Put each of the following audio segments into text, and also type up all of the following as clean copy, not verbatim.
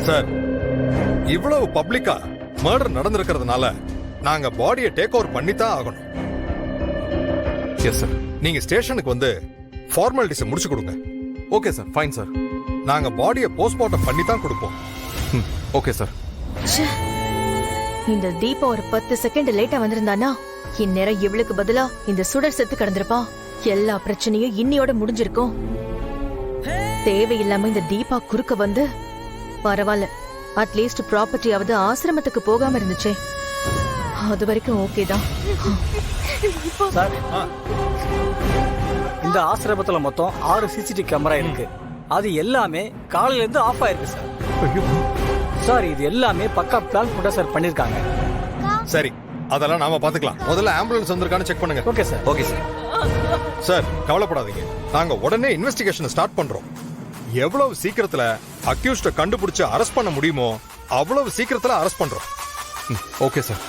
Sir, இவ்வளவு பப்ளிக்கா murder நடந்திருக்கிறதுனால நாங்க பாடியை டேக் ஓவர் பண்ணித்தான் ஆகணும். Yes sir. நீங்க ஸ்டேஷனுக்கு வந்து ஃபார்மாலிட்டிஸை முடிச்சு கொடுங்க. Okay sir, fine sir. நாங்க பாடியை போஸ்ட்மார்ட்டம் பண்ணி தான் கொடுப்போம். Okay sir. இந்த தீபா ஒரு 10 செகண்ட் லேட்டா வந்திருந்தானா இந்நேரம் இவளுக்கு பதிலா இந்த சுடர் செத்து கிடந்திருப்பா. எல்லா பிரச்சனையும் இன்னியோட முடிஞ்சிருக்கும். தேவையில்லாம இந்த தீபா குறுக்க வந்து பரவாயில்ல, அட்லீஸ்ட் ப்ராப்பர்ட்டியாவது ஆசிரமத்துக்கு போகாம இருந்துச்சே, அது வரைக்கும் ஓகே தான். சார், இந்த ஆசிரமத்துல மொத்தம் 6 சிசிடிவி கேமரா இருக்கு. அது எல்லாமே காலையில இருந்து ஆஃப் ஆயிருக்கு சார். சார், இது எல்லாமே பக்கா பிளான் போட்டா சார் பண்ணிருக்காங்க. சரி, அதெல்லாம் நாம பாத்துக்கலாம். முதல்ல ஆம்புலன்ஸ் வந்திருக்கான்னு செக் பண்ணுங்க. Okay sir. Okay sir. Sir, கவலைப்படாதீங்க. நாங்க உடனே இன்வெஸ்டிகேஷன் ஸ்டார்ட் பண்றோம். எவ்வளவு சீக்கிரத்துல அக்யூஸ்ட கண்டுபிடிச்சு அரெஸ்ட் பண்ண முடியுமோ அவ்வளவு சீக்கிரத்துல அரெஸ்ட் பண்றோம். Okay sir.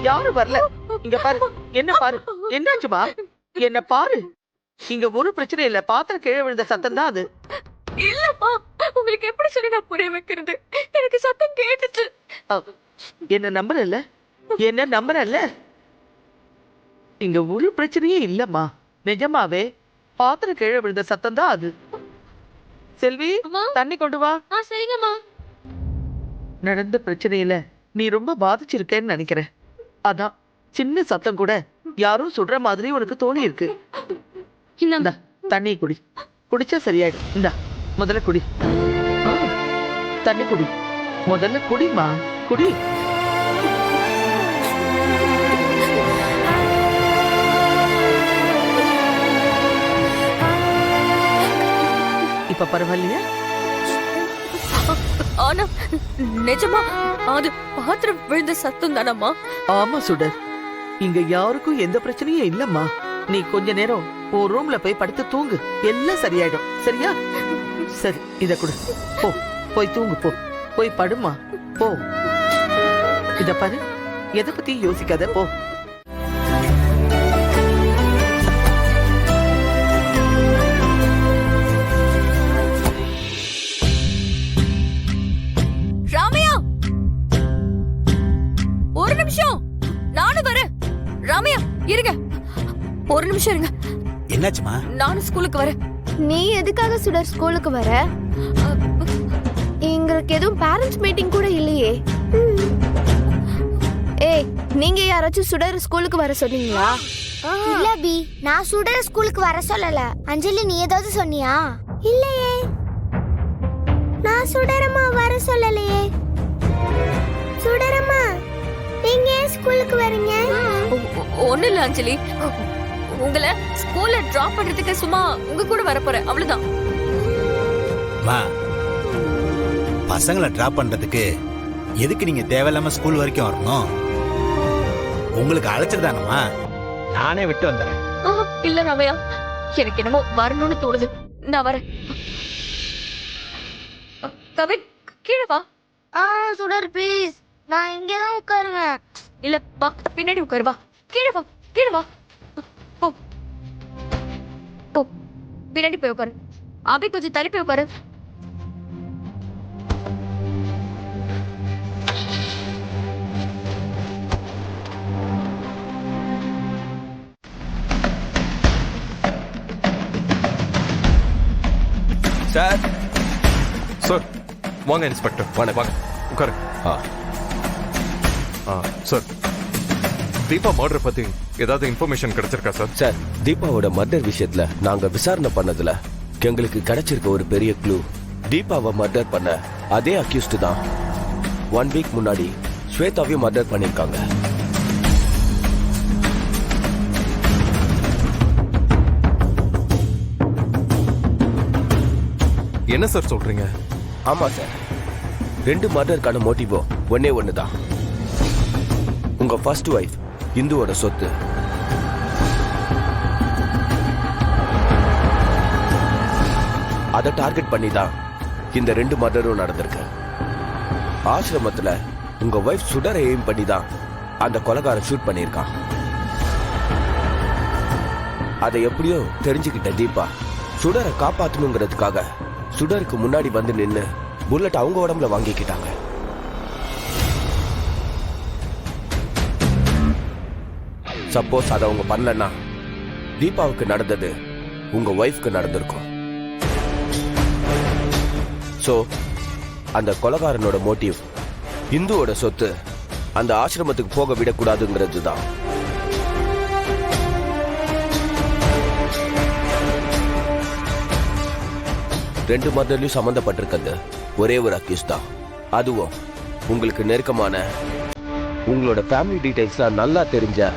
யாரும் வரல. இங்க பாரு, என்ன பாரு, என்னாச்சுமா? என்ன பாரு, இங்க ஒரு பிரச்சனை இல்ல. பாத்திரம் கீழே விழுந்த சத்தம் தான் அது. இல்லப்பா, உங்களுக்கு எப்படி சொல்லி நான் புரிய வைக்கிறது? எனக்கு சத்தம் கேட்டுச்சு. என்ன நம்புறல்ல? என்ன நம்புறல்ல? இங்க ஒரு பிரச்சனையே இல்லம்மா. நிஜமாவே பாத்திரம் கீழே விழுந்த சத்தம் தான் அது. செல்வி, தண்ணி கொண்டு வா. சரிங்கம்மா. நடந்த பிரச்சனையில நீ ரொம்ப பாதிச்சிருக்கேன்னு நினைக்கிறேன். அதான் சின்ன சத்தம் கூட யாரும் சுடுற மாதிரி உனக்கு தோணி இருக்கு. இந்தா தண்ணி குடி. குடிச்சா சரியாயிடும். இந்தா முதல்ல குடி. தண்ணி குடி. முதல்ல குடிமா, குடி. இப்ப பரவாயில்லையா? ஆனா நிஜமா அது பாத்திரம் விழுந்த சத்தம் தானம்மா? ஆமா சுடர், இங்க யாருக்கும் எந்த பிரச்சனையும் இல்லம்மா. நீ கொஞ்ச நேரம் உன் ரூம்ல போய் படுத்து தூங்கு. எல்லாம் சரியாயிடும். சரியா? சரி, இத கொடு. போ, போய் தூங்கு. போ, போய் படுமா. போ. இத பாரு, எதை பத்தி யோசிக்காத. போ. ராமையா, ஒரு நிமிஷம், நானும் வரேன். ராமையா இருங்க, ஒரு நிமிஷம் இருங்க. என்னாச்சுமா? நானும் ஸ்கூலுக்கு வரேன். நீ எதுக்காக சுடர் ஸ்கூலுக்கு வர? எங்களுக்கு எதுவும் பேரண்ட்ஸ் மீட்டிங் கூட இல்லையே. ஏய், நீங்க யாராச்சும் சுடர் ஸ்கூலுக்கு வர சொன்னீங்களா? இல்ல பி, நான் சுடர் ஸ்கூலுக்கு வர சொல்லல. அஞ்சலி, நீ ஏதாவது சொன்னியா? இல்லையே, நான் சுடரம்மா வர சொல்லலையே. சுடரம்மா, நீங்க ஏன் ஸ்கூலுக்கு வரீங்க? ஒண்ணு இல்ல அஞ்சலி, உங்களை ஸ்கூல்ல டிராப் பண்றதுக்கு சும்மா உங்க கூட வர போறேன், அவ்வளவுதான். பசங்களை டிராப் பண்றதுக்கு எதுக்கு நீங்க தேவையில்லாம ஸ்கூல் வரைக்கும் வரணும்? உங்களுக்கு அழைச்சிருதானம்மா? நானே விட்டு வந்தேன். இல்ல ராமையா, எனக்கு என்னமோ வரணும்னு தோணுது. நான் வரேன். கவின், கீழே வா. சுடர் ப்ளீஸ், நான் இங்கே தான் உட்காருவேன். இல்ல வா, பின்னாடி உட்காரு. வா, கீழே வா, கீழே வா. போ போ, பின்னாடி போய் உட்காரு. அபி, கொஞ்சம் தள்ளி போய் உட்காரு. சார். சார் வாங்க இன்ஸ்பெக்டர். வாங்க வாங்க, உட்காரு. சார், தீபா மர்டர் பத்தி ஏதாவது இன்ஃபர்மேஷன் கிடைச்சிருக்கா சார்? சார், தீபாவோட மர்டர் விஷயத்துல நாங்க விசாரணை பண்ணதுல எங்களுக்கு கிடைச்சிருக்க ஒரு பெரிய க்ளூ, தீபாவை மர்டர் பண்ண அதே அக்யூஸ்ட் தான் 1 வீக் முன்னாடி ஸ்வேதாவையும் மர்டர் பண்ணிருக்காங்க. என்ன சார் சொல்றீங்க? ஆமா சார், 2 மர்டருக்கான மோட்டிவோ ஒன்னே ஒண்ணுதான். உங்க ஃபர்ஸ்ட் வைஃப் இந்துவோட சொத்து. அதை டார்கெட் பண்ணி தான் இந்த 2 மர்டரும் நடந்திருக்கு. ஆசிரமத்துல உங்க வைஃப் சுடரை எய்ம் பண்ணி தான் அந்த கொலைகாரன் ஷூட் பண்ணியிருக்கான். அதை எப்படியோ தெரிஞ்சுக்கிட்ட தீபா சுடரை காப்பாத்தணுங்கிறதுக்காக சுடருக்கு முன்னாடி வந்து நின்னு புல்லட் அவங்க உடம்புல வாங்கிக்கிட்டாங்க. சப்போஸ் அதை அவங்க பண்ணலன்னா தீபாவுக்கு நடந்தது உங்க ஒய்ஃப்க்கு நடந்திருக்கும். சோ அந்த கொலைகாரனோட மோட்டிவ் இந்துவோட சொத்து அந்த ஆசிரமத்துக்கு போக விடக்கூடாதுங்கிறது தான். ரெண்டு மதர்லயும் சம்பந்தப்பட்டிருக்கிறது ஒரே ஒரு அக்யூஸ் தான். அதுவும் உங்களுக்கு நெருக்கமான உங்களோட ஃபேமிலி டீடைல்ஸ்லாம் நல்லா தெரிஞ்ச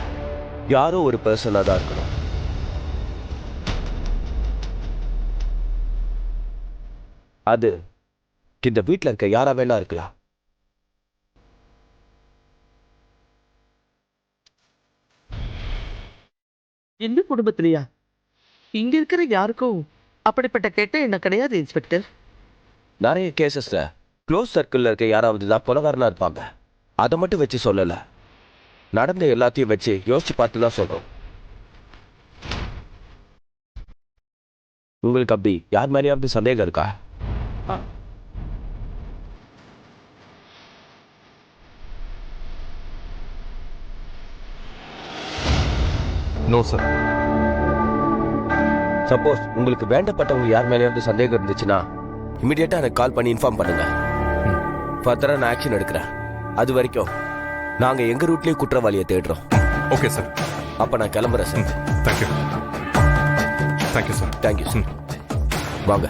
யாரோ ஒரு பர்சனா தான் இருக்கணும். அது இந்த வீட்டில் இருக்க யாரா வேணா இருக்கலாம். எந்த குடும்பத்திலயா? இங்க இருக்கிற யாருக்கும் அப்படிப்பட்ட கெட்ட எண்ணம் கிடையாது இன்ஸ்பெக்டர். நிறைய கேசஸ்ல க்ளோஸ் சர்க்கிள்ல இருக்க யாராவது தான் கொலைகாரனா இருப்பாங்க. அதை மட்டும் வச்சு சொல்லல, நடந்த எல்லாத்தையும் வச்சு யோசிச்சு பார்த்து தான் சொல்றோம். உங்களுக்கு அப்படி யார் மாதிரியாவது சந்தேகம் இருக்கா? No sir. சப்போஸ் உங்களுக்கு வேண்டப்பட்டவங்க யார் மேலேயாவது சந்தேகம் இருந்துச்சுன்னா இமிடியேட்டா எனக்கு கால் பண்ணி இன்ஃபார்ம் பண்ணுங்க. ஃபர்தரா நான் ஆக்ஷன் எடுக்கிறேன். அது வரைக்கும் நாங்க எங்க ரூட்லயே குற்றவாளியை தேடுறோம். Okay sir. அப்ப நான் கிளம்புறேன் sir. Thank you. Thank you sir. Thank you sir. வாங்க.